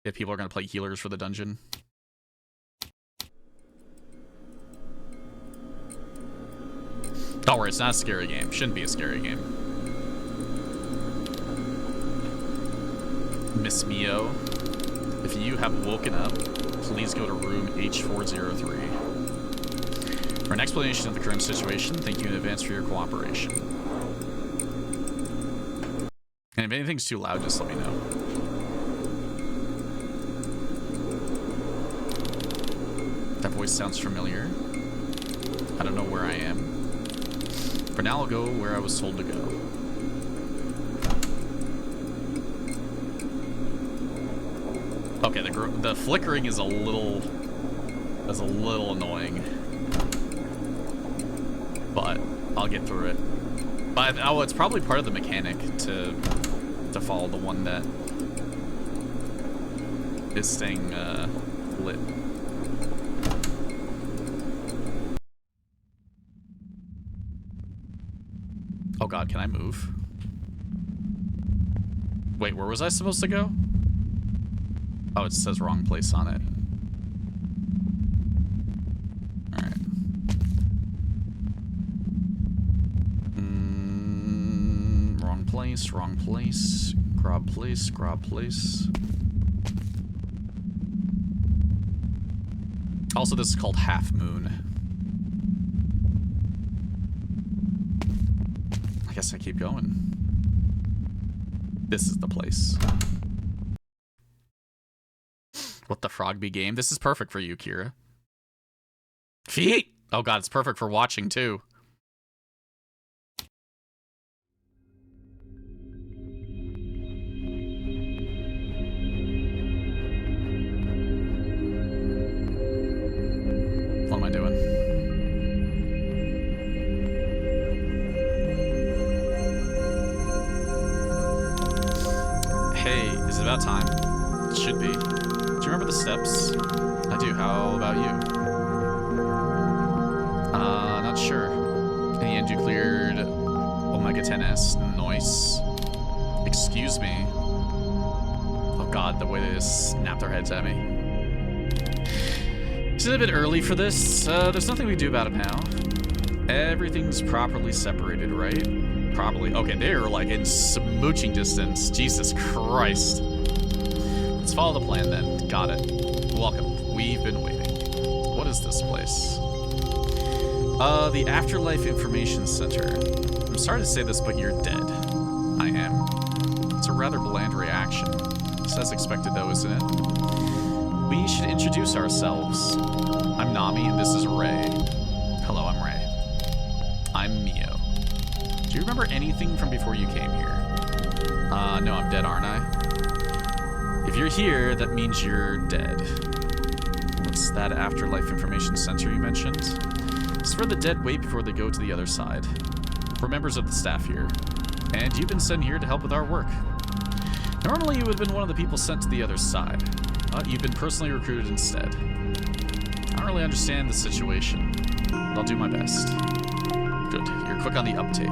if people are going to play healers for the dungeon. Don't worry, it's not a scary game. Shouldn't be a scary game. Miss Mio, if you have woken up, please go to room H403. For an explanation of the current situation, thank you in advance for your cooperation. And if anything's too loud, just let me know. That voice sounds familiar. I don't know where I am. For now, I'll go where I was told to go. Okay, the flickering is a little annoying, but I'll get through it. But oh, it's probably part of the mechanic to follow the one that is staying lit. Oh god, can I move? Wait, where was I supposed to go? Oh, it says wrong place on it. Alright. Wrong place, wrong place. Grab place, grab place. Also, this is called Halfmoon. I guess I keep going. This is the place. What the Frogby game? This is perfect for you, Kira. Feet! Oh god, it's perfect for watching too. What am I doing? Hey, is it about time? It should be. Do you remember the steps? I do. How about you? Not sure. In the end, you cleared Omega 10S. Nice. Excuse me. Oh god, the way they just snap their heads at me. Is it a bit early for this? There's nothing we can do about it now. Everything's properly separated, right? Probably. Okay, they're like in smooching distance. Jesus Christ. Let's follow the plan then. Got it. Welcome. We've been waiting. What is this place? The Afterlife Information Center. I'm sorry to say this, but you're dead. I am. It's a rather bland reaction. It's as expected though, isn't it? We should introduce ourselves. I'm Nami and this is Ray. Hello, I'm Ray. I'm Mio. Do you remember anything from before you came here? No, I'm dead, aren't I? If you're here, that means you're dead. What's that Afterlife Information Center you mentioned? It's where the dead wait before they go to the other side. We're members of the staff here, and you've been sent here to help with our work. Normally, you would have been one of the people sent to the other side, but you've been personally recruited instead. I don't really understand the situation, but I'll do my best. Good, you're quick on the uptake.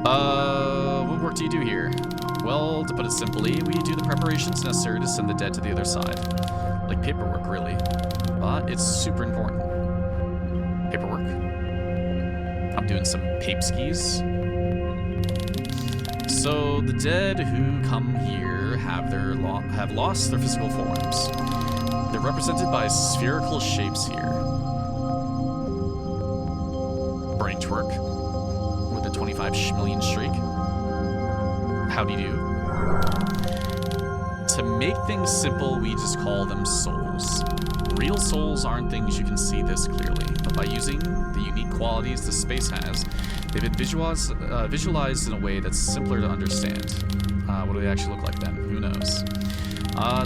What work do you do here? Well, to put it simply, we do the preparations necessary to send the dead to the other side. Like paperwork, really. But it's super important. Paperwork? I'm doing some pape skis. So, the dead who come here have lost their physical forms. They're represented by spherical shapes here. Brain twerk. With a 25 million streak. Howdy do. To make things simple, we just call them souls. Real souls aren't things you can see this clearly, but by using the unique qualities the space has, they've been visualized in a way that's simpler to understand. What do they actually look like then? Who knows?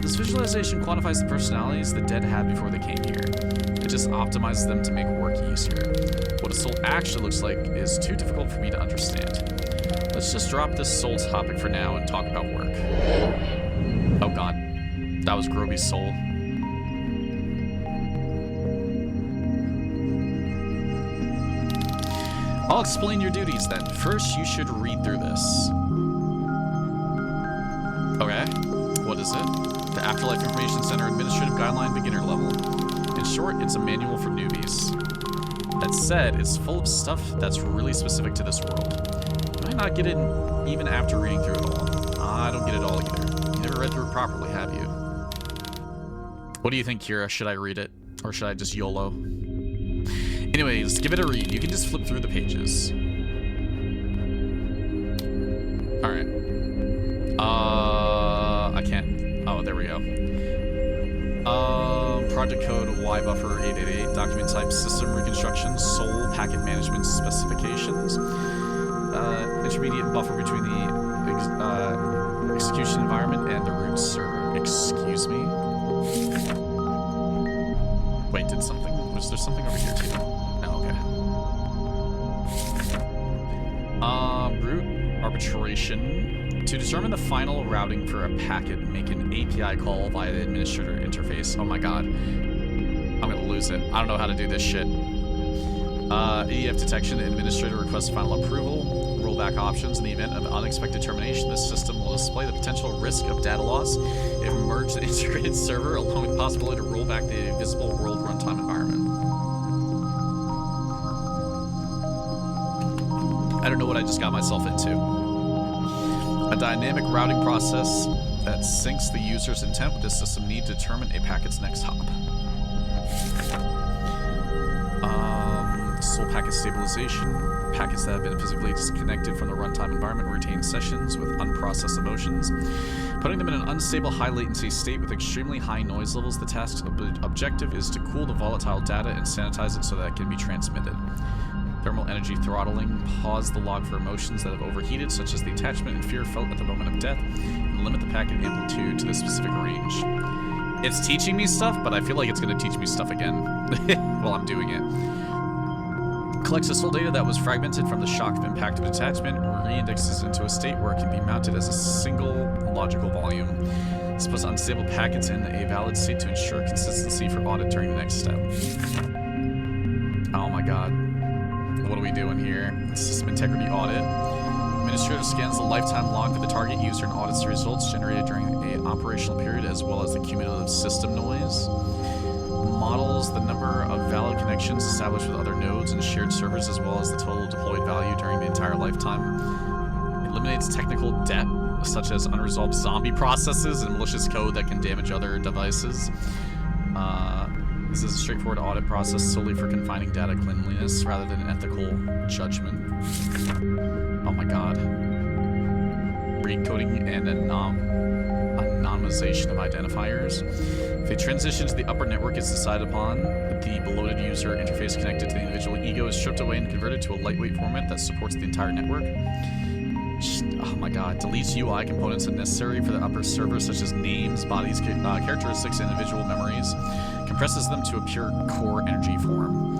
This visualization quantifies the personalities the dead had before they came here. It just optimizes them to make work easier. What a soul actually looks like is too difficult for me to understand. Let's just drop this soul topic for now and talk about work. Oh god. That was Groby's soul. I'll explain your duties then. First, you should read through this. Okay. What is it? The Afterlife Information Center Administrative Guideline Beginner Level. In short, it's a manual for newbies. That said, it's full of stuff that's really specific to this world. You might not get it even after reading through it all. I don't get it all either. You never read through it properly, have you? What do you think, Kira? Should I read it? Or should I just YOLO? Anyways, give it a read. You can just flip through the pages. Alright. I can't. Oh, there we go. Project code Y buffer 888. Document type system reconstruction. Soul packet management specifications. Intermediate buffer between the execution environment and the root server. Excuse me? Wait, did something... Was there something over here too? No, okay. Root arbitration. To determine the final routing for a packet, make an API call via the administrator interface. Oh my god. I'm gonna lose it. I don't know how to do this shit. EDF detection. The administrator requests final approval. Rollback options. In the event of unexpected termination, the system will display the potential risk of data loss if merged the integrated server, along with the possibility to roll back the visible world runtime environment. I don't know what I just got myself into. A dynamic routing process that syncs the user's intent with the system need to determine a packet's next hop. Soul packet stabilization. Packets that have been physically disconnected from the runtime environment retain sessions with unprocessed emotions. Putting them in an unstable high latency state with extremely high noise levels, the task's objective is to cool the volatile data and sanitize it so that it can be transmitted. Thermal energy throttling. Pause the log for emotions that have overheated, such as the attachment and fear felt at the moment of death, and limit the packet amplitude to the specific range. It's teaching me stuff, but I feel like it's going to teach me stuff again while I'm doing it. Collects the soul data that was fragmented from the shock of impact of attachment, re-indexes into a state where it can be mounted as a single logical volume. This puts unstable packets in a valid state to ensure consistency for audit during the next step. Oh my god. What are we doing here? System integrity audit. Administrator scans the lifetime log for the target user and audits the results generated during an operational period, as well as the cumulative system noise. Models the number of valid connections established with other nodes and shared servers, as well as the total deployed value during the entire lifetime. Eliminates technical debt, such as unresolved zombie processes and malicious code that can damage other devices. This is a straightforward audit process solely for confining data cleanliness rather than ethical judgment. Oh my god. Recoding and anonymization of identifiers. If a transition to the upper network is decided upon, the beloaded user interface connected to the individual ego is stripped away and converted to a lightweight format that supports the entire network. Oh my god. Deletes UI components unnecessary for the upper server, such as names, bodies, characteristics, and individual memories. Compresses them to a pure core energy form.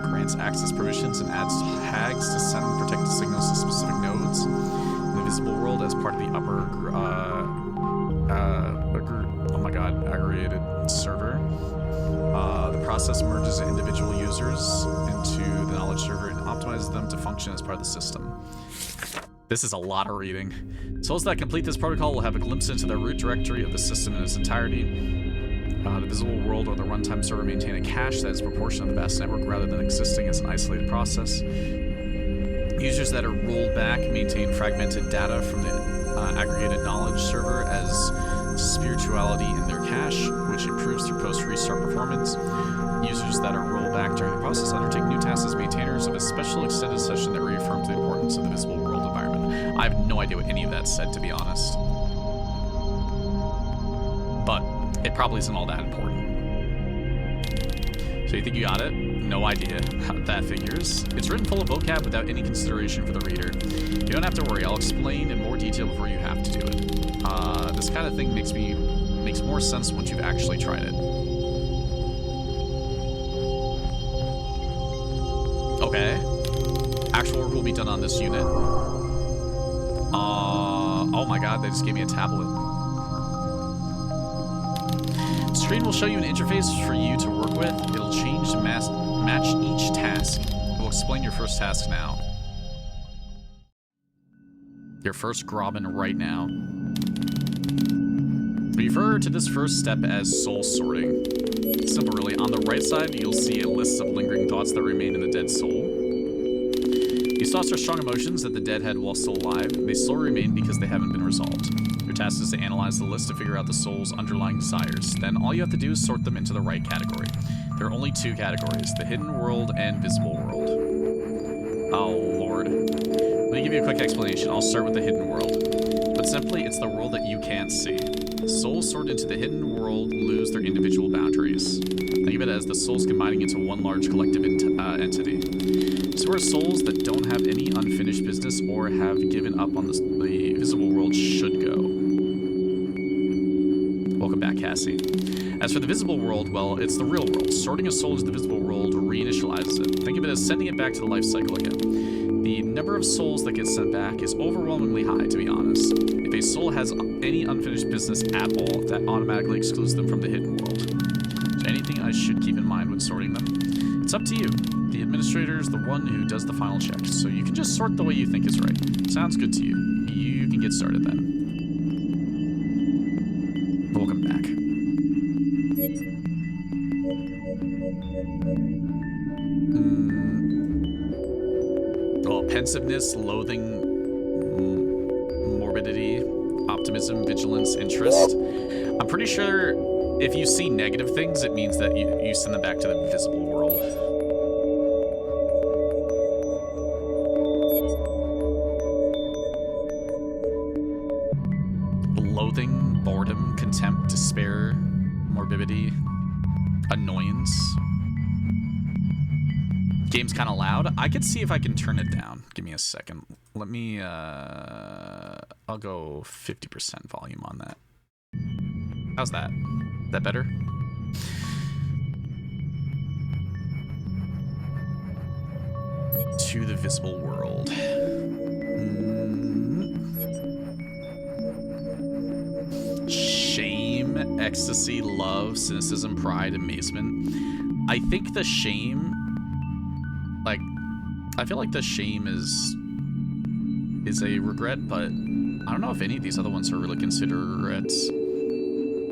Grants access permissions and adds tags to send protected signals to specific nodes in the visible world as part of the upper aggregated server. The process merges individual users into the knowledge server and optimizes them to function as part of the system. This is a lot of reading. Souls that complete this protocol will have a glimpse into the root directory of the system in its entirety. The visible world or the runtime server maintain a cache that is proportional to the vast network rather than existing as an isolated process. Users that are rolled back maintain fragmented data from the aggregated knowledge server as spirituality in their cache, which improves through post-restart performance. Users that are rolled back during the process undertake new tasks as maintainers of a special extended session that reaffirms the importance of the visible world environment. I have no idea what any of that said, to be honest. But it probably isn't all that important. So you think you got it? No idea how that figures. It's written full of vocab without any consideration for the reader. You don't have to worry. I'll explain in more detail before you have to do it. This kind of thing makes more sense once you've actually tried it. Okay. Actual work will be done on this unit. Oh my god, they just gave me a tablet. The screen will show you an interface for you to work with. It'll change to match each task. We'll explain your first task now. Your first Grobbin right now. Refer to this first step as soul sorting. Simple, really. On the right side, you'll see a list of lingering thoughts that remain in the dead soul. These thoughts are strong emotions that the dead had while still alive. They still remain because they haven't been resolved. Your task is to analyze the list to figure out the soul's underlying desires. Then all you have to do is sort them into the right category. There are only two categories, the hidden world and visible world. Oh, Lord. Let me give you a quick explanation. I'll start with the hidden world. But simply, it's the world that you can't see. Souls sorted into the hidden world lose their individual boundaries. Think of it as the souls combining into one large collective entity. This is where souls that don't have any unfinished business or have given up on the visible world should go. Welcome back, Cassie. As for the visible world, well, it's the real world. Sorting a soul into the visible world reinitializes it. Think of it as sending it back to the life cycle again. The number of souls that get sent back is overwhelmingly high, to be honest. If a soul has any unfinished business at all, that automatically excludes them from the hidden world. Is there anything I should keep in mind when sorting them? It's up to you. The administrator is the one who does the final check, so you can just sort the way you think is right. Sounds good to you. You can get started then. Welcome back. Oh, pensiveness, loathing, morbidity, optimism, vigilance, interest. I'm pretty sure if you see negative things, it means that you send them back to the visible world. Loathing, boredom, contempt, despair, morbidity, annoyance. Game's kind of loud. I could see if I can turn it down. Give me a second. Let me, I'll go 50% volume on that. How's that? Is that better? To the visible world. Shame, ecstasy, love, cynicism, pride, amazement. I think the shame, like, I feel like the shame is a regret, but I don't know if any of these other ones are really considered regrets.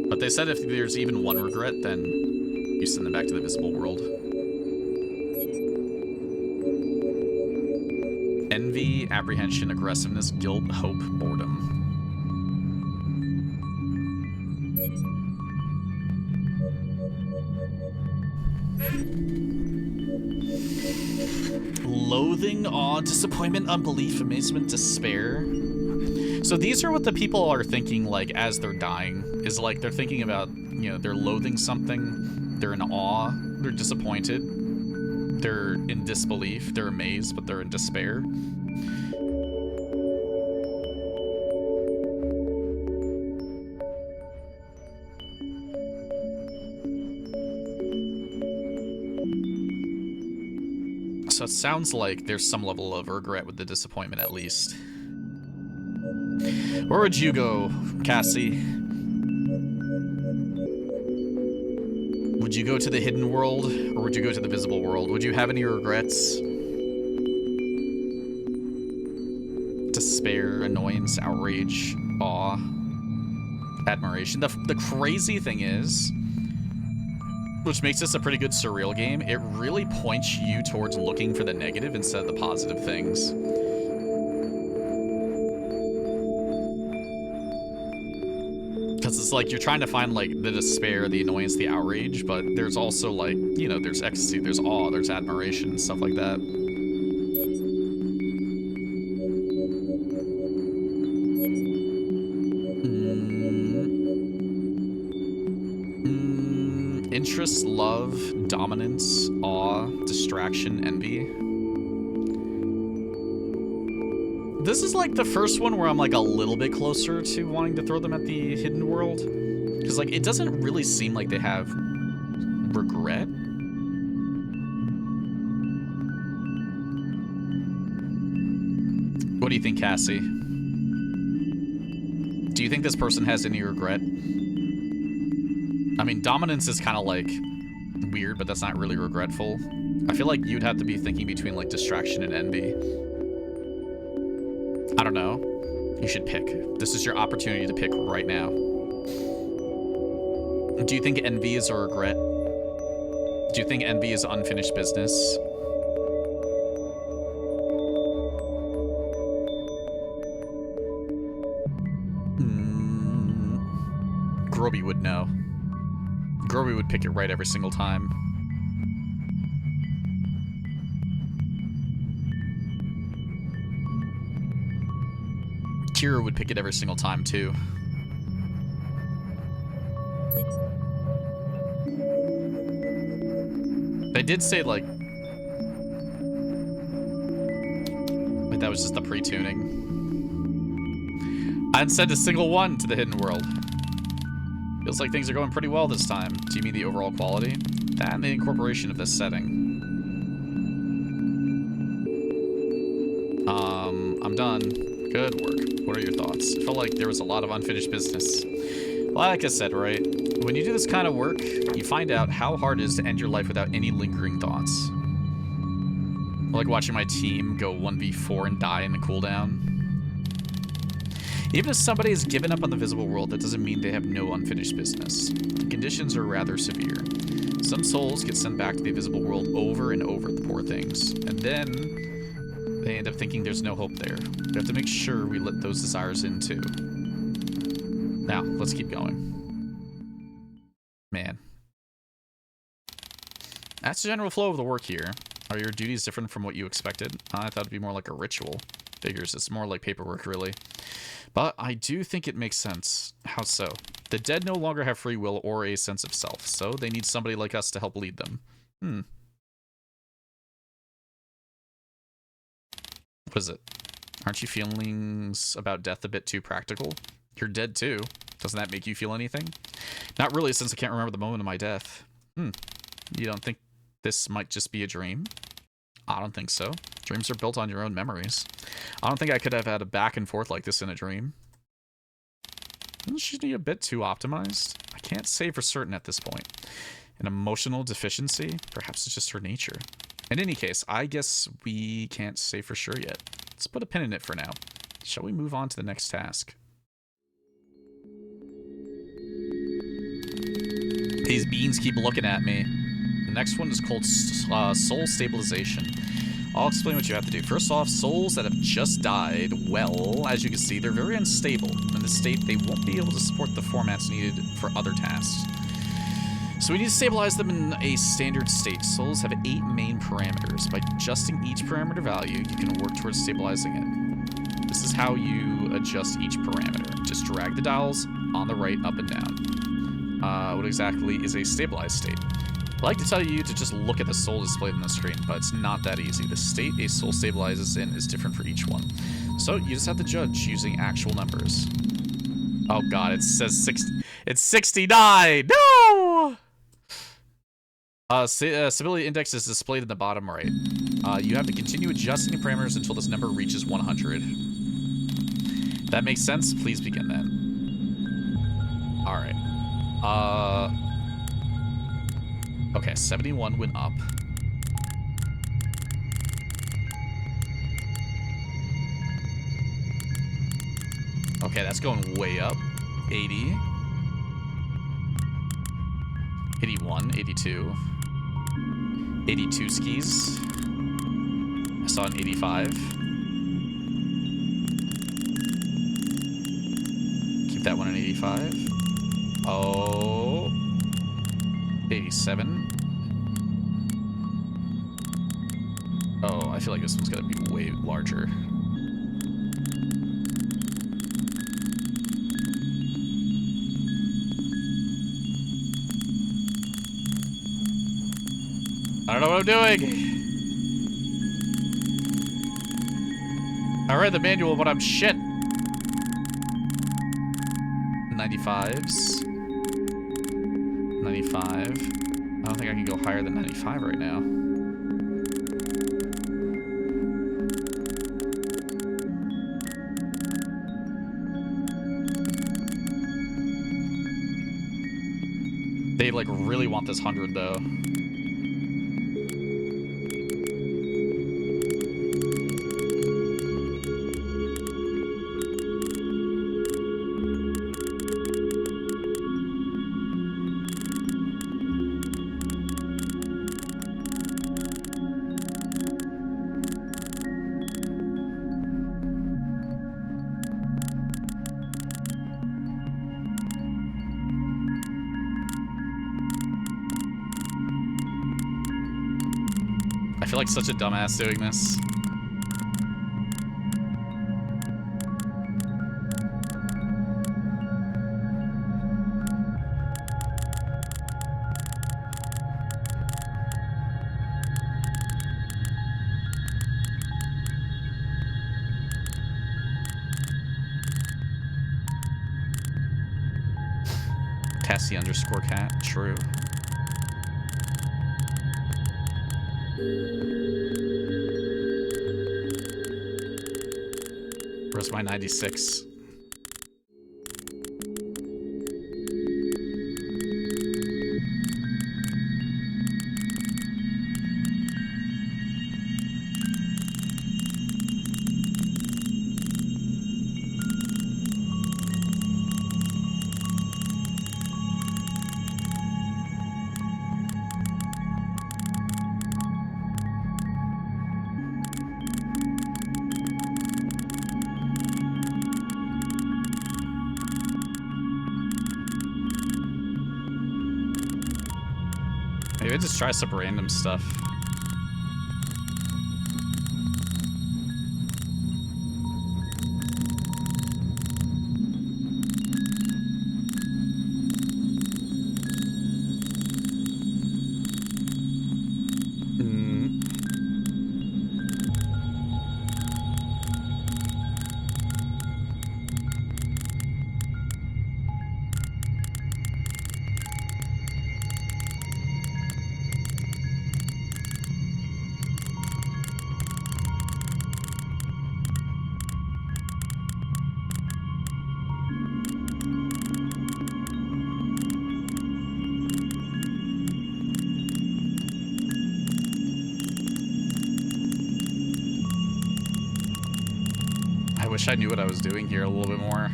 But they said if there's even one regret, then you send them back to the visible world. Envy, apprehension, aggressiveness, guilt, hope, boredom. Loathing, awe, disappointment, unbelief, amazement, despair. So these are what the people are thinking, like, as they're dying. Is like, they're thinking about, you know, they're loathing something, they're in awe, they're disappointed, they're in disbelief, they're amazed, but they're in despair. So it sounds like there's some level of regret with the disappointment, at least. Where would you go, Cassie? Would you go to the hidden world, or would you go to the visible world? Would you have any regrets? Despair, annoyance, outrage, awe, admiration. The crazy thing is, which makes this a pretty good surreal game, it really points you towards looking for the negative instead of the positive things. Because it's like you're trying to find, like, the despair, the annoyance, the outrage, but there's also, like, you know, there's ecstasy, there's awe, there's admiration, stuff like that. Interest, love, dominance, awe, distraction, envy. This is like the first one where I'm like a little bit closer to wanting to throw them at the hidden world. Because, like, it doesn't really seem like they have regret. What do you think, Cassie? Do you think this person has any regret? I mean, dominance is kind of, like, weird, but that's not really regretful. I feel like you'd have to be thinking between, like, distraction and envy. I don't know. You should pick. This is your opportunity to pick right now. Do you think envy is a regret? Do you think envy is unfinished business? Groby would know. Groby would pick it right every single time. Kira would pick it every single time, too. They did say, like... Wait, that was just the pre-tuning. I hadn't sent a single one to the hidden world. Feels like things are going pretty well this time. Do you mean the overall quality? That and the incorporation of this setting. I'm done. Good work. What are your thoughts? I felt like there was a lot of unfinished business. Like I said, right? When you do this kind of work, you find out how hard it is to end your life without any lingering thoughts. I like watching my team go 1v4 and die in the cooldown. Even if somebody has given up on the visible world, that doesn't mean they have no unfinished business. The conditions are rather severe. Some souls get sent back to the invisible world over and over, the poor things. And then they end up thinking there's no hope there. We have to make sure we let those desires in too. Now, let's keep going. Man. That's the general flow of the work here. Are your duties different from what you expected? I thought it'd be more like a ritual. Figures, it's more like paperwork, really. But I do think it makes sense. How so? The dead no longer have free will or a sense of self, so they need somebody like us to help lead them. What is it? Aren't you feelings about death a bit too practical? You're dead too. Doesn't that make you feel anything? Not really, since I can't remember the moment of my death. You don't think this might just be a dream? I don't think so. Dreams are built on your own memories. I don't think I could have had a back and forth like this in a dream. Isn't she a bit too optimized? I can't say for certain at this point. An emotional deficiency? Perhaps it's just her nature. In any case, I guess we can't say for sure yet. Let's put a pin in it for now. Shall we move on to the next task? These beans keep looking at me. The next one is called Soul Stabilization. I'll explain what you have to do. First off, souls that have just died, well, as you can see, they're very unstable. In this state, they won't be able to support the formats needed for other tasks. So we need to stabilize them in a standard state. Souls have 8 main parameters. By adjusting each parameter value, you can work towards stabilizing it. This is how you adjust each parameter. Just drag the dials on the right, up and down. What exactly is a stabilized state? I like to tell you to just look at the soul displayed on the screen, but it's not that easy. The state a soul stabilizes in is different for each one. So you just have to judge using actual numbers. Oh god, it says 60. It's 69! No! Stability index is displayed in the bottom right. You have to continue adjusting the parameters until this number reaches 100. If that makes sense, please begin then. Alright. Okay, 71 went up. Okay, that's going way up. 80. 81, 82. 82 skis. I saw an 85. Keep that one at 85. Oh. 87. Oh, I feel like this one's gonna be way larger. I don't know what I'm doing. I read the manual, but I'm shit. 95s. 95. I don't think I can go higher than 95 right now. They like really want this 100 though. feel like such a dumbass doing this. Cassie_cat, true. Where's my 96? Maybe I just try some random stuff. I wish I knew what I was doing here a little bit more.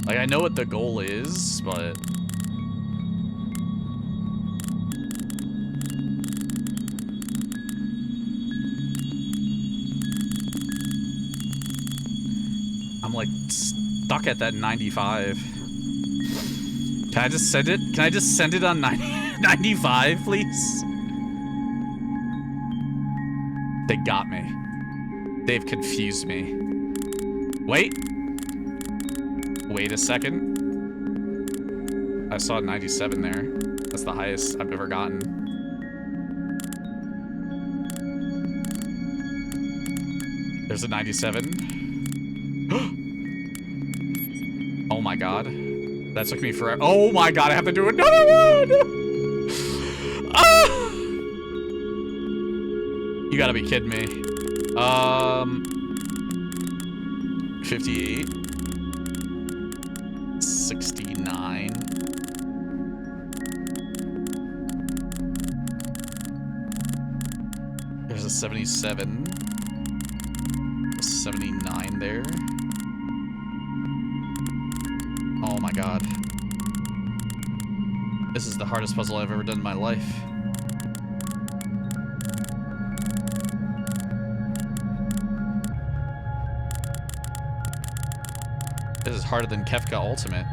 Like, I know what the goal is, but... I'm, like, stuck at that 95. Can I just send it? Can I just send it on 95, please? They got me. They've confused me. Wait. Wait a second. I saw 97 there. That's the highest I've ever gotten. There's a 97. Oh my god. That took me forever. Oh my god, I have to do another one! Ah! You gotta be kidding me. 58. 69. There's a 77. A 79 there. Oh my god. This is the hardest puzzle I've ever done in my life. This is harder than Kefka Ultimate.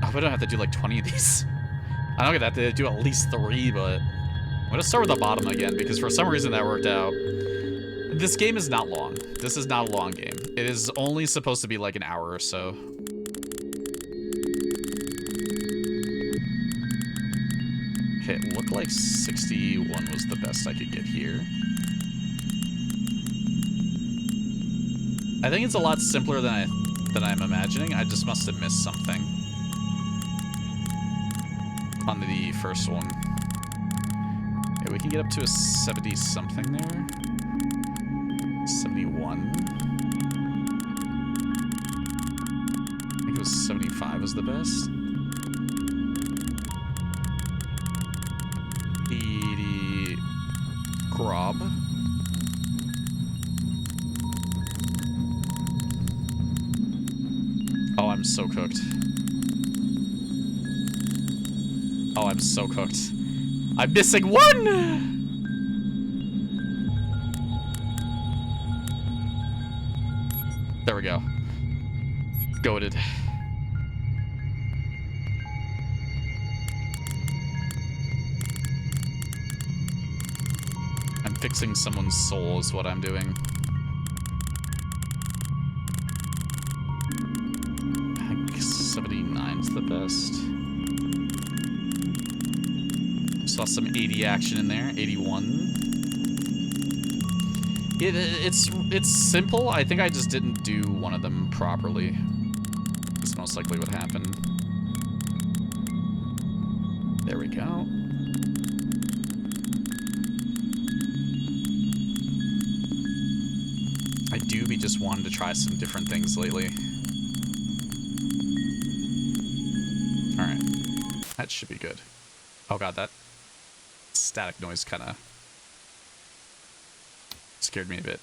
I hope I don't have to do like 20 of these. I don't have to do at least 3, but I'm gonna start with the bottom again because for some reason that worked out. This game is not long. This is not a long game. It is only supposed to be like an hour or so. Okay, it looked like 61 was the best I could get here. I think it's a lot simpler than I'm imagining. I just must have missed something on the first one. Okay, we can get up to a 70 something there. 71. I think it was 75 was the best. 80 Grob. Oh, I'm so cooked. Oh, I'm so cooked. I'm missing one! There we go. Goated. I'm fixing someone's soul is what I'm doing. I guess 79 is the best. Saw some 80 action in there. 81. It's simple. I think I just didn't do one of them properly. That's most likely what happened. There we go. I do be just wanting to try some different things lately. Alright. That should be good. Oh god, that static noise kind of scared me a bit.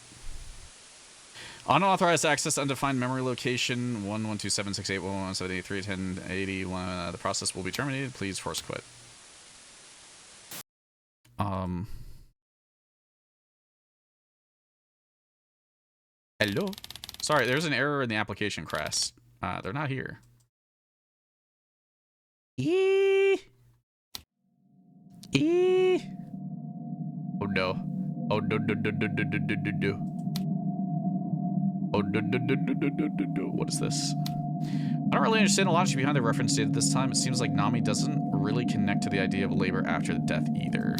Unauthorized access, undefined memory location, 1127681178311080. The process will be terminated. Please force quit. Hello? Sorry, there's an error in the application, Crass. They're not here. Oh no. Oh no. Oh no. What is this? I don't really understand the logic behind the reference date at this time. It seems like Nami doesn't really connect to the idea of labor after the death either.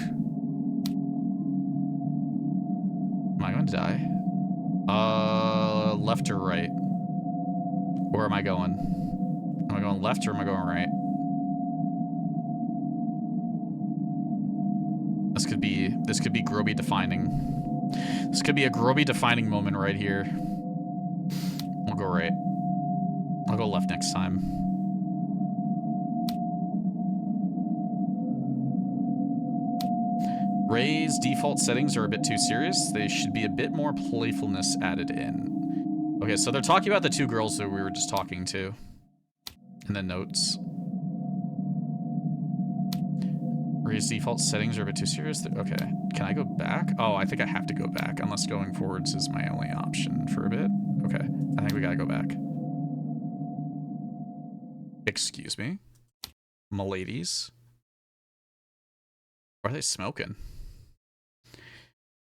Am I going to die? Left or right? Where am I going? Am I going left or am I going right? This could be Groby defining. This could be a Groby defining moment right here. I'll go right. I'll go left next time. Ray's default settings are a bit too serious. They should be a bit more playfulness added in. Okay, so they're talking about the two girls that we were just talking to. And then notes. Ray's default settings are a bit too serious. Okay, can I go back? Oh, I think I have to go back, unless going forwards is my only option for a bit. Okay, I think we gotta go back. Excuse me? M'ladies? Are they smoking?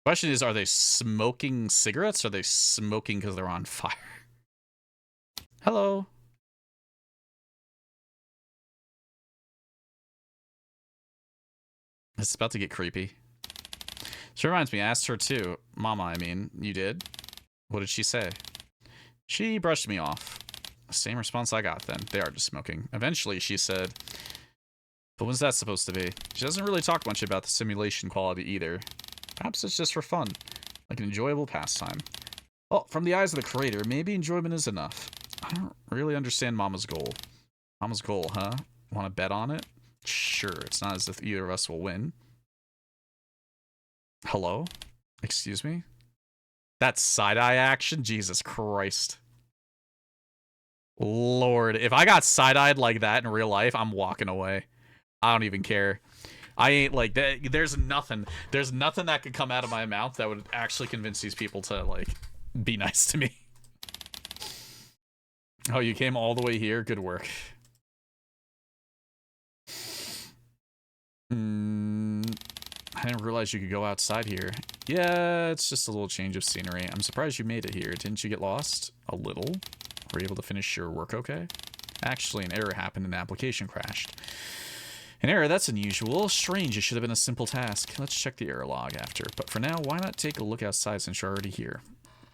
Question is, are they smoking cigarettes or are they smoking because they're on fire? Hello? It's about to get creepy. She reminds me, I asked her too. Mama, I mean, you did? What did she say? She brushed me off. Same response I got then. They are just smoking. Eventually, she said, but when's that supposed to be? She doesn't really talk much about the simulation quality either. Perhaps it's just for fun, like an enjoyable pastime. Well, from the eyes of the creator, maybe enjoyment is enough. I don't really understand Mama's goal. Mama's goal, huh? Want to bet on it? Sure, it's not as if either of us will win. Hello? Excuse me? That's side-eye action? Jesus Christ. Lord, if I got side-eyed like that in real life, I'm walking away. I don't even care. I ain't like that. There's nothing that could come out of my mouth that would actually convince these people to like be nice to me. Oh, you came all the way here? Good work. I didn't realize you could go outside here. Yeah, it's just a little change of scenery. I'm surprised you made it here. Didn't you get lost? A little? Were you able to finish your work okay? Actually, an error happened and the application crashed. An error? That's unusual. Strange, it should have been a simple task. Let's check the error log after. But for now, why not take a look outside since you're already here?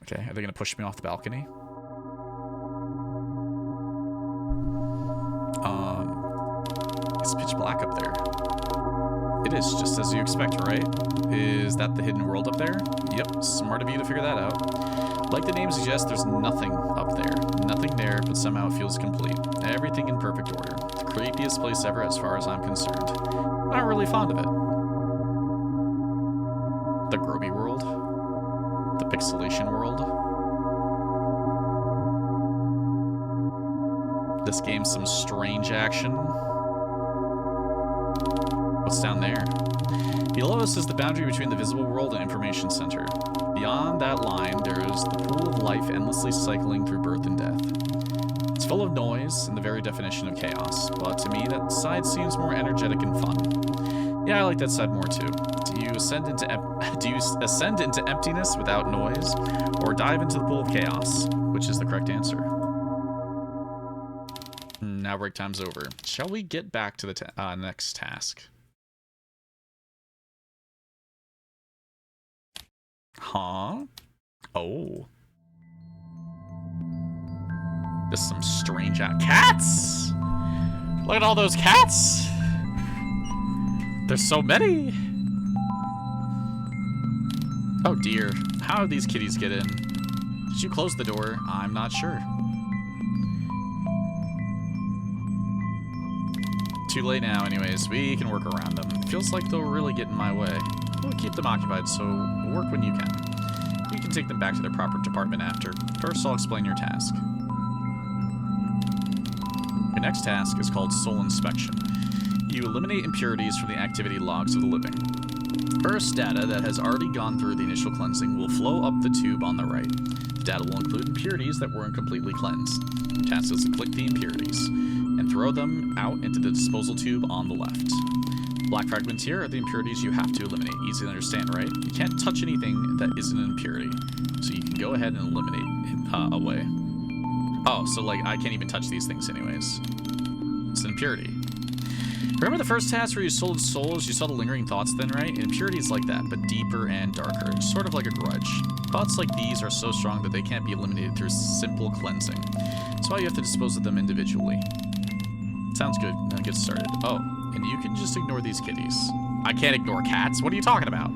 Okay, are they going to push me off the balcony? It's pitch black up there. It is, just as you expect, right? Is that the hidden world up there? Yep, smart of you to figure that out. Like the name suggests, there's nothing up there. Nothing there, but somehow it feels complete. Everything in perfect order. The creepiest place ever as far as I'm concerned. Not really fond of it. The Groby world? The pixelation world? This game's some strange action. What's down there? Below us is the boundary between the visible world and information center. Beyond that line, there is the pool of life endlessly cycling through birth and death. It's full of noise and the very definition of chaos, but to me that side seems more energetic and fun. Yeah, I like that side more too. Do you ascend into emptiness without noise, or dive into the pool of chaos? Which is the correct answer? Now break time's over. Shall we get back to the next task? Huh? Oh. This is some strange cats! Look at all those cats! There's so many! Oh dear. How did these kitties get in? Did you close the door? I'm not sure. Too late now anyways. We can work around them. Feels like they'll really get in my way. We'll keep them occupied, so work when you can. You can take them back to their proper department after. First, I'll explain your task. Your next task is called Soul Inspection. You eliminate impurities from the activity logs of the living. First, data that has already gone through the initial cleansing will flow up the tube on the right. The data will include impurities that weren't completely cleansed. Your task is to click the impurities and throw them out into the disposal tube on the left. Black fragments here are the impurities you have to eliminate. Easy to understand, right? You can't touch anything that isn't an impurity, so you can go ahead and eliminate it away. Oh, so like I can't even touch these things anyways. It's an impurity. Remember the first task where you sold souls? You saw the lingering thoughts then, right? An impurity is like that, but deeper and darker. Sort of like a grudge. Thoughts like these are so strong that they can't be eliminated through simple cleansing. That's why you have to dispose of them individually. Sounds good. Now get started. Oh, and you can just ignore these kitties. I can't ignore cats. What are you talking about?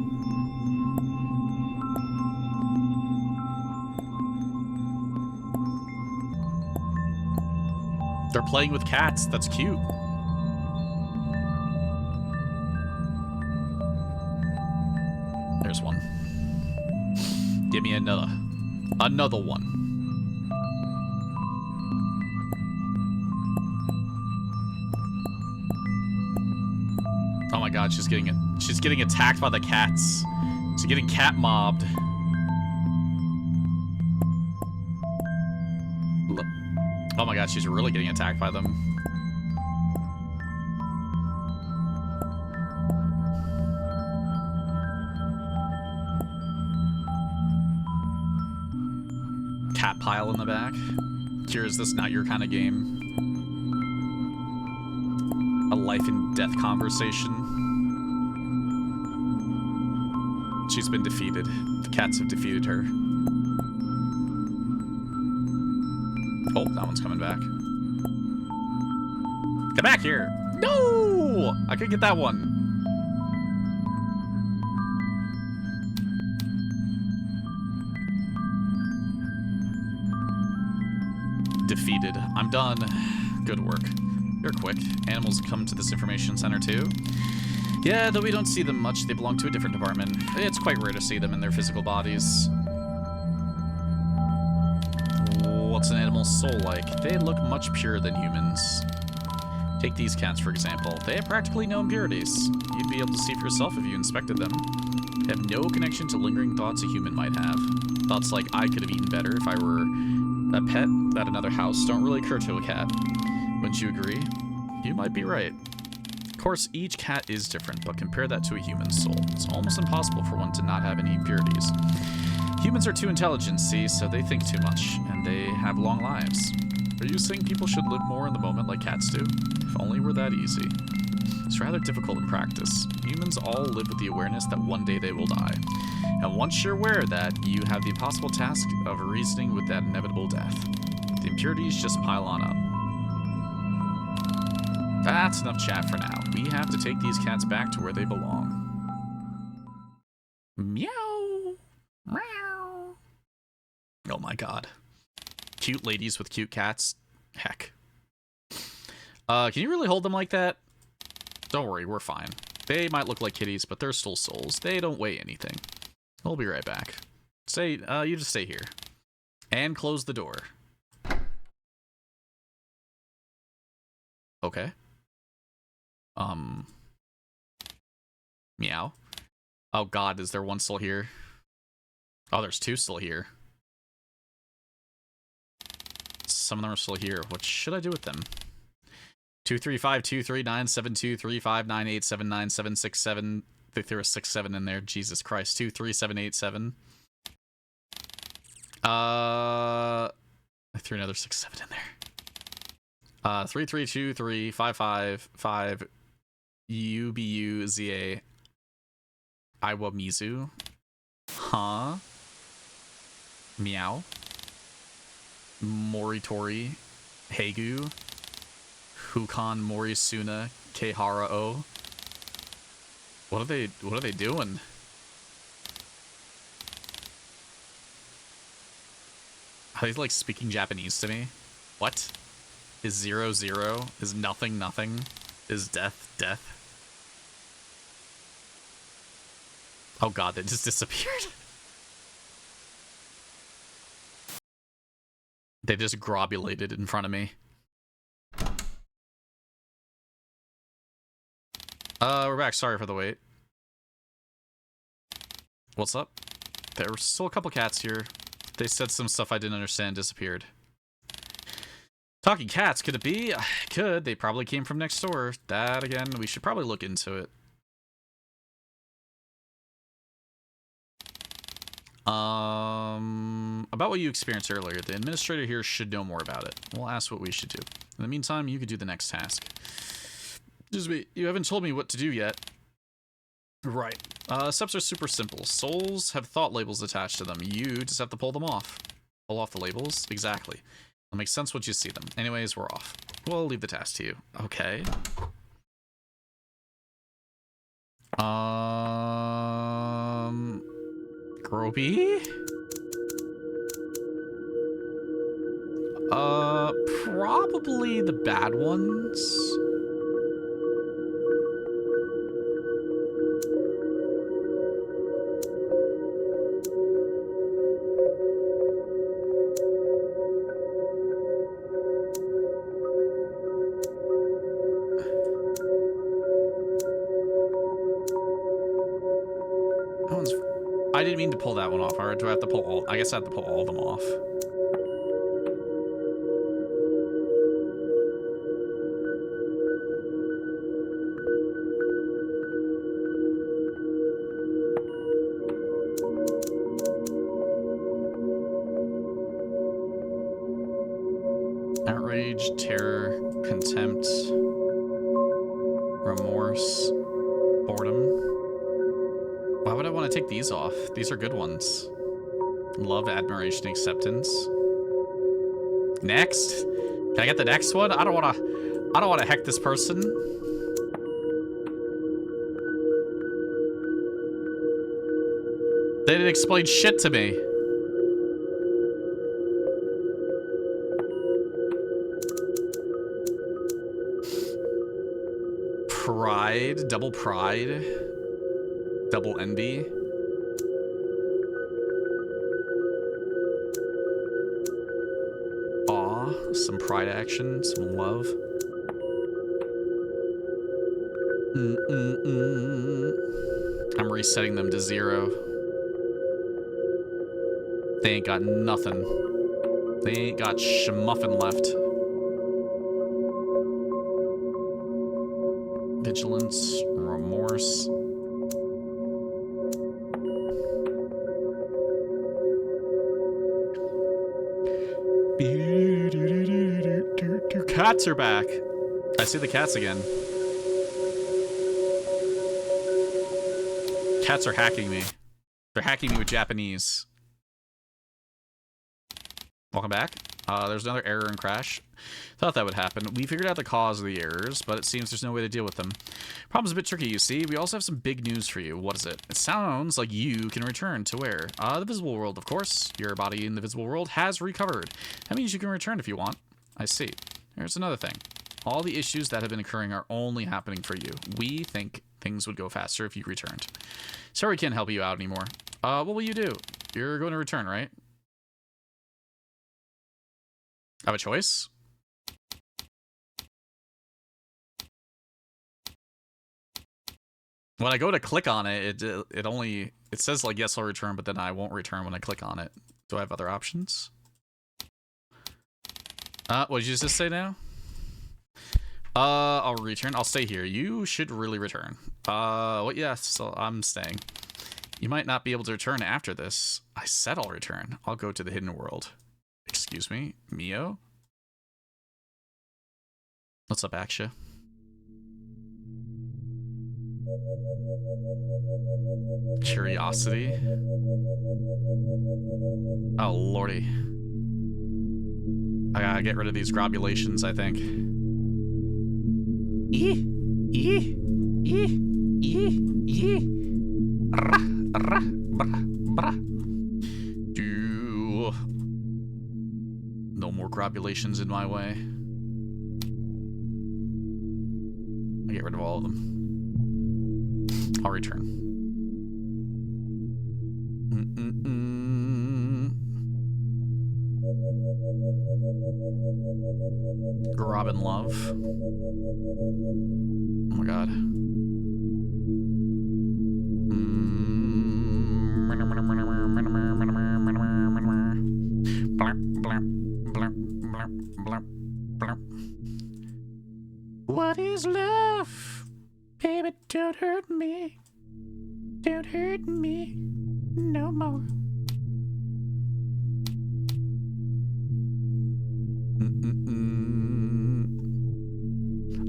They're playing with cats. That's cute. There's one. Give me another. Another one. Oh my god, she's getting attacked by the cats. She's getting cat mobbed. Oh my god, she's really getting attacked by them. Cat pile in the back. Kira, is this not your kind of game? A life and death conversation. She's been defeated. The cats have defeated her. Oh, that one's coming back. Come back here! No! I could get that one. Defeated. I'm done. Good work. You're quick. Animals come to this information center too? Yeah, though we don't see them much. They belong to a different department. It's quite rare to see them in their physical bodies. What's an animal's soul like? They look much purer than humans. Take these cats, for example. They have practically no impurities. You'd be able to see for yourself if you inspected them. They have no connection to lingering thoughts a human might have. Thoughts like, I could have eaten better if I were a pet at another house don't really occur to a cat. Wouldn't you agree? You might be right. Of course, each cat is different, but compare that to a human's soul. It's almost impossible for one to not have any impurities. Humans are too intelligent, see, so they think too much, and they have long lives. Are you saying people should live more in the moment like cats do? If only were that easy. It's rather difficult in practice. Humans all live with the awareness that one day they will die. And once you're aware of that, you have the impossible task of reasoning with that inevitable death. The impurities just pile on up. That's enough chat for now. We have to take these cats back to where they belong. Meow. Meow. Oh my god. Cute ladies with cute cats. Heck. Can you really hold them like that? Don't worry, we're fine. They might look like kitties, but they're still souls. They don't weigh anything. We'll be right back. You just stay here. And close the door. Okay. Meow. Oh god, is there one still here? Oh, there's two still here. some of them are still here. What should I do with them? 23523972359987977. I think there was 67 in there. Jesus Christ. 23787. I threw another 67 in there. 3323555 UBUZA Iwamizu. Huh? Meow. Moritori. Hegu. Hukan Morisuna Keihara O. What are they doing? Are they like speaking Japanese to me? What? Is 0 0? Is nothing nothing? Is death death? Oh god, that just disappeared. They just grobulated in front of me. We're back. Sorry for the wait. What's up? There were still a couple cats here. They said some stuff I didn't understand, disappeared. Talking cats, could it be? Could. They probably came from next door. That, again, we should probably look into it. About what you experienced earlier, the administrator here should know more about it. We'll ask what we should do. In the meantime, you could do the next task. Just wait, you haven't told me what to do yet. Right. Steps are super simple. Souls have thought labels attached to them. You just have to pull them off. Pull off the labels? Exactly. It'll make sense once you see them. Anyways, we're off. We'll leave the task to you. Okay. Groby? Probably the bad ones. I didn't mean to pull that one off. Or do I have to pull all? I guess I have to pull all of them off. Outrage, terror, contempt, remorse, boredom. Why would I want to take these off? These are good ones. Love, admiration, acceptance. Next? Can I get the next one? I don't want to heck this person. They didn't explain shit to me. Pride, double envy. Awe, some pride action, some love. I'm resetting them to 0. They ain't got nothing. They ain't got schmuffin left. Vigilance, remorse. Cats are back. I see the cats again. Cats are hacking me. They're hacking me with Japanese. Welcome back. There's another error and crash. Thought that would happen. We figured out the cause of the errors, but it seems there's no way to deal with them. Problem's a bit tricky, you see. We also have some big news for you. What is it? It sounds like you can return to where? The visible world, of course. Your body in the visible world has recovered. That means you can return if you want. I see. Here's another thing. All the issues that have been occurring are only happening for you. We think things would go faster if you returned. Sorry we can't help you out anymore. What will you do? You're going to return, right? I have a choice? When I go to click on it, it says like, yes, I'll return, but then I won't return when I click on it. Do I have other options? What did you just say now? I'll return. I'll stay here. You should really return. What? Yeah, so I'm staying. You might not be able to return after this. I said I'll return. I'll go to the hidden world. Excuse me, Mio? What's up, Aksha? Curiosity? Oh, lordy. I gotta get rid of these grobulations, I think. No more grobulations in my way. I'll get rid of all of them. I'll return. Robin Love. Oh my god. What is love? Baby, don't hurt me. Don't hurt me no more.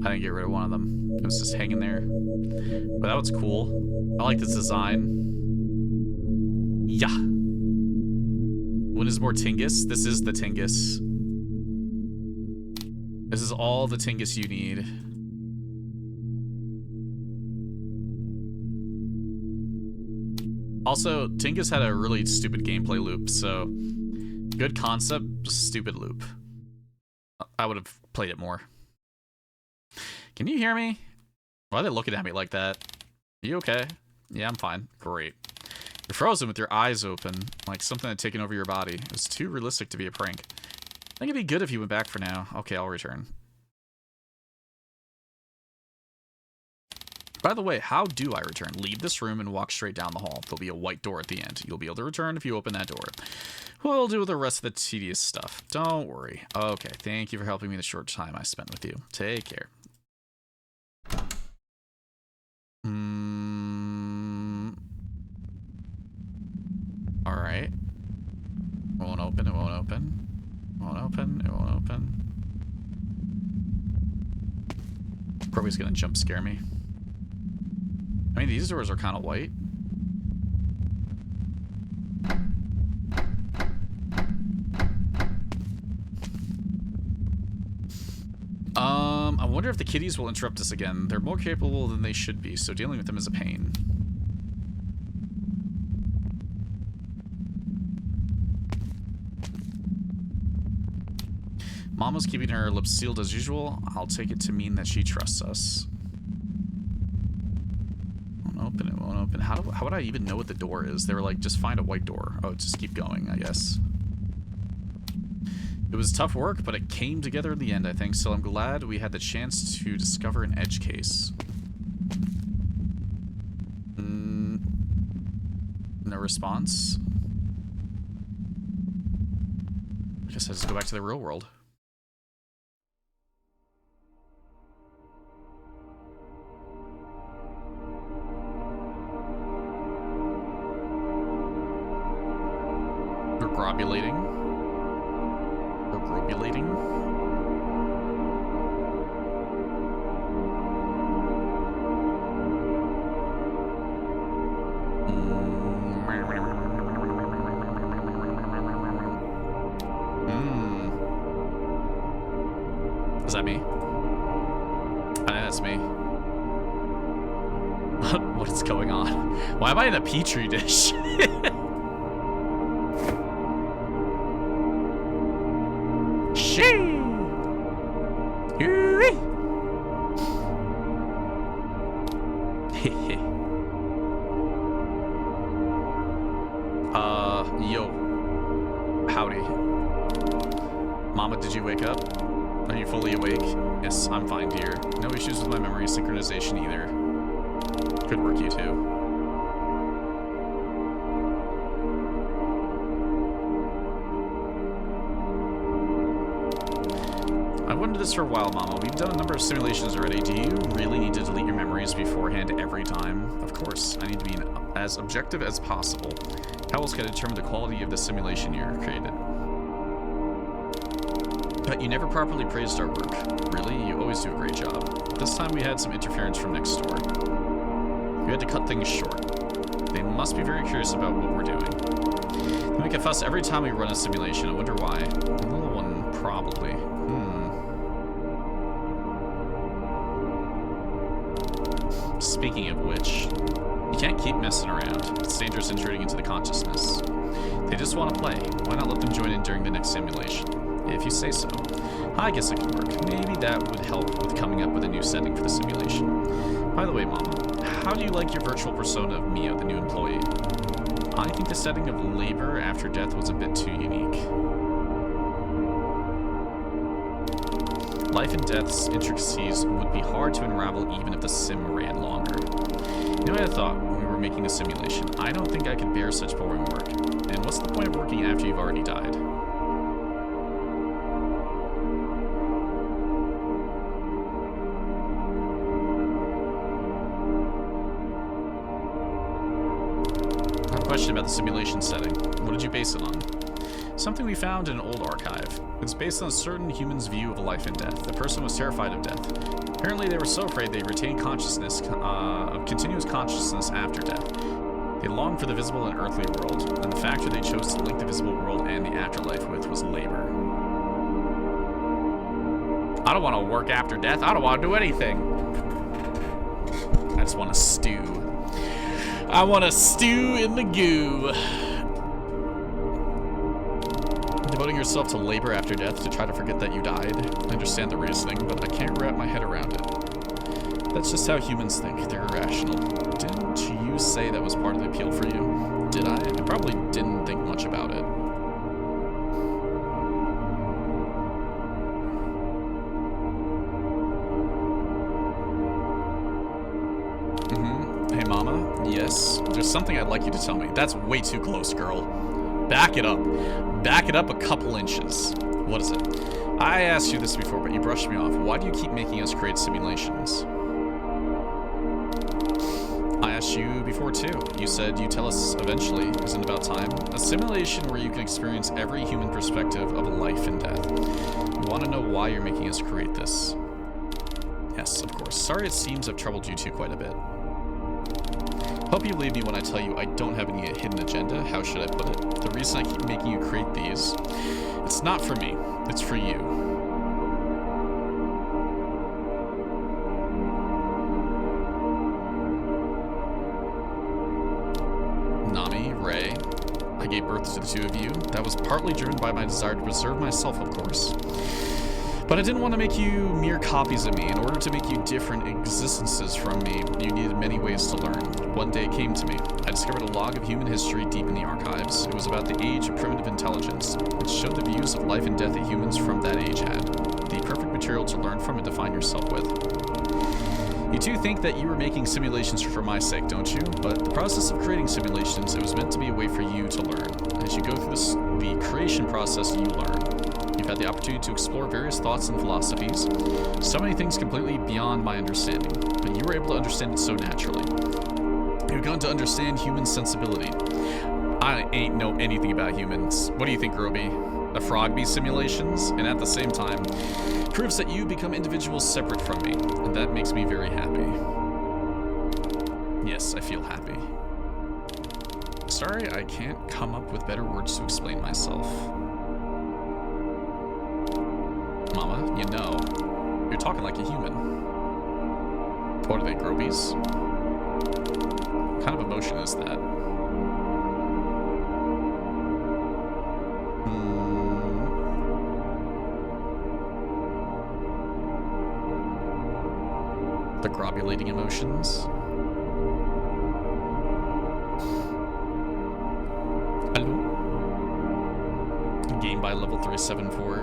I didn't get rid of one of them. It was just hanging there. But that was cool. I like this design. Yeah. When is more Tingus? This is the Tingus. This is all the Tingus you need. Also, Tingus had a really stupid gameplay loop, so good concept, stupid loop. I would have played it more. Can you hear me? Why are they looking at me like that? Are you okay? Yeah, I'm fine. Great. You're frozen with your eyes open, like something had taken over your body. It was too realistic to be a prank. I think it'd be good if you went back for now. Okay, I'll return. By the way, how do I return? Leave this room and walk straight down the hall. There'll be a white door at the end. You'll be able to return if you open that door. We'll do the rest of the tedious stuff. Don't worry. Okay, thank you for helping me the short time I spent with you. Take care. Alright. It won't open, it won't open. It won't open, it won't open. Probably gonna jump scare me. I mean, these doors are kind of white. I wonder if the kitties will interrupt us again. They're more capable than they should be, so dealing with them is a pain. Mama's keeping her lips sealed as usual. I'll take it to mean that she trusts us. Won't open, it won't open. How would I even know what the door is? They were like, just find a white door. Oh, just keep going, I guess. It was tough work, but it came together in the end, I think, so I'm glad we had the chance to discover an edge case. No response. I guess I just go back to the real world. Regrobulating. Is that me? That's me. What is going on? Why am I in a petri dish? Yo. Howdy. Mama, did you wake up? Are you fully awake? Yes, I'm fine, dear. No issues with my memory synchronization either. Good work, you two. into this for a while, Mama. We've done a number of simulations already. Do you really need to delete your memories beforehand every time? Of course. I need to be as objective as possible. How else can I determine the quality of the simulation you created? But you never properly praised our work. Really? You always do a great job. This time we had some interference from next door. We had to cut things short. They must be very curious about what we're doing. They make a fuss every time we run a simulation. I wonder why. The little one, probably. Speaking of which, you can't keep messing around. It's dangerous intruding into the consciousness. They just want to play. Why not let them join in during the next simulation? If you say so. I guess it could work. Maybe that would help with coming up with a new setting for the simulation. By the way, Mama, how do you like your virtual persona of Mia, the new employee? I think the setting of labor after death was a bit too unique. Life and death's intricacies would be hard to unravel even if the sim ran longer. You know what I thought when we were making the simulation? I don't think I could bear such boring work. And what's the point of working after you've already died? I have a question about the simulation setting. What did you base it on? Something we found in an old archive. It's based on a certain human's view of life and death. The person was terrified of death. Apparently they were so afraid they retained consciousness, of continuous consciousness after death. They longed for the visible and earthly world, and the factor they chose to link the visible world and the afterlife with was labor. I don't want to work after death. I don't want to do anything. I just want to stew. I want to stew in the goo. Devoting yourself to labor after death to try to forget that you died. I understand the reasoning, but I can't wrap my head around it. That's just how humans think. They're irrational. Didn't you say that was part of the appeal for you? Did I? I probably didn't think much about it. Hey, Mama? Yes? There's something I'd like you to tell me. That's way too close, girl. Back it up. Back it up a couple inches. What is it? I asked you this before, but you brushed me off. Why do you keep making us create simulations? I asked you before, too. You said you'd tell us eventually. Isn't it about time? A simulation where you can experience every human perspective of life and death. We want to know why you're making us create this. Yes, of course. Sorry it seems I've troubled you two quite a bit. Hope you believe me when I tell you I don't have any hidden agenda. How should I put it? The reason I keep making you create these, it's not for me, it's for you. Nami, Ray, I gave birth to the two of you. That was partly driven by my desire to preserve myself, of course. But I didn't want to make you mere copies of me. In order to make you different existences from me, you needed many ways to learn. One day it came to me. I discovered a log of human history deep in the archives. It was about the age of primitive intelligence. It showed the views of life and death that humans from that age had. The perfect material to learn from and define yourself with. You two think that you were making simulations for my sake, don't you? But the process of creating simulations, it was meant to be a way for you to learn. As you go through the creation process, you learn. You've had the opportunity to explore various thoughts and philosophies. So many things completely beyond my understanding, but you were able to understand it so naturally. You've gone to understand human sensibility. I ain't know anything about humans. What do you think, Roby? The Frogby simulations? And at the same time, proves that you become individuals separate from me, and that makes me very happy. Yes, I feel happy. Sorry, I can't come up with better words to explain myself. Mama, you know, you're talking like a human. What are they, grobies? What kind of emotion is that? The grobulating emotions? Hello? Game by level 374.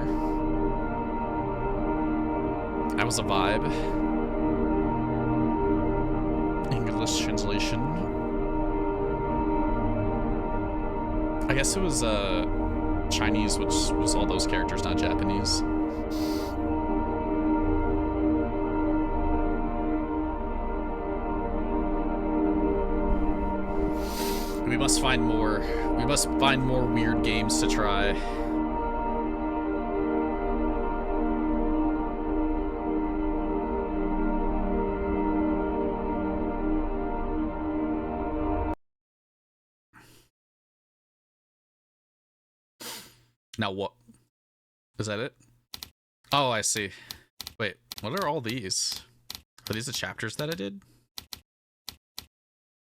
That was a vibe. English translation. I guess it was Chinese, which was all those characters, not Japanese. We must find more. We must find more weird games to try. Now what? Is that it? Oh, I see. Wait, what are all these? Are these the chapters that I did?